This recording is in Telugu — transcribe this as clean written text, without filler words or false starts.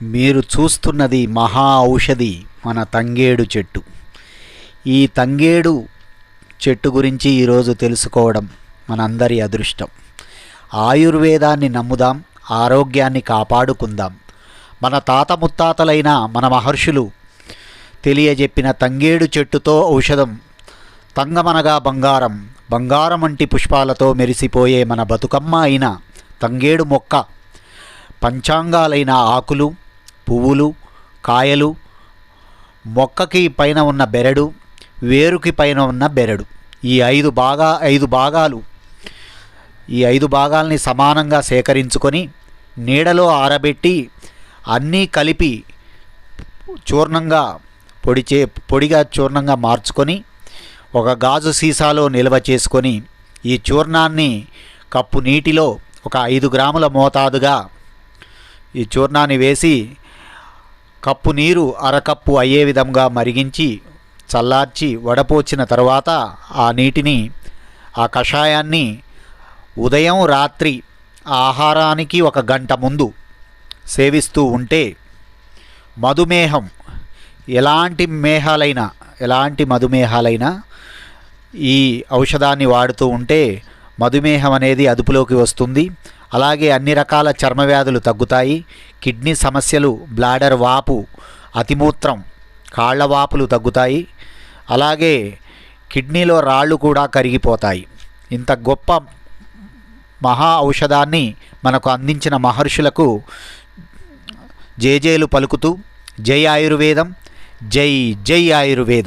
మీరు చూస్తున్నది మహా ఔషధి మన తంగేడు చెట్టు. ఈ తంగేడు చెట్టు గురించి ఈరోజు తెలుసుకోవడం మనందరి అదృష్టం. ఆయుర్వేదాన్ని నమ్ముదాం, ఆరోగ్యాన్ని కాపాడుకుందాం. మన తాత ముత్తాతలైన మన మహర్షులు తెలియజెప్పిన తంగేడు చెట్టుతో ఔషధం. తంగమనగా బంగారం, బంగారం వంటి పుష్పాలతో మెరిసిపోయే మన బతుకమ్మ అయిన తంగేడు మొక్క పంచాంగాలైన ఆకులు, పువ్వులు, కాయలు, మొక్కకి పైన ఉన్న బెరడు, వేరుకి పైన ఉన్న బెరడు, ఈ ఐదు భాగాల్ని సమానంగా సేకరించుకొని నీడలో ఆరబెట్టి అన్నీ కలిపి చూర్ణంగా పొడిగా చూర్ణంగా మార్చుకొని ఒక గాజు సీసాలో నిల్వ చేసుకొని ఈ చూర్ణాన్ని కప్పు నీటిలో ఒక 5 గ్రాముల మోతాదుగా ఈ చూర్ణాన్ని వేసి కప్పు నీరు అరకప్పు అయ్యే విధంగా మరిగించి చల్లార్చి వడపోచిన తర్వాత ఆ నీటిని, ఆ కషాయాన్ని ఉదయం రాత్రి ఆహారానికి 1 గంట ముందు సేవిస్తూ ఉంటే మధుమేహం, ఎలాంటి మధుమేహాలైనా ఈ ఔషధాన్ని వాడుతూ ఉంటే మధుమేహం అనేది అదుపులోకి వస్తుంది. అలాగే అన్ని రకాల చర్మ వ్యాధులు తగ్గుతాయి. కిడ్నీ సమస్యలు, బ్లాడర్ వాపు, అతిమూత్రం, కాళ్ల వాపులు తగ్గుతాయి. అలాగే కిడ్నీలో రాళ్ళు కూడా కరిగిపోతాయి. ఇంత గొప్ప మహా ఔషధాన్ని మనకు అందించిన మహర్షులకు జేజేలు పలుకుతూ జై ఆయుర్వేదం, జై జై ఆయుర్వేదం.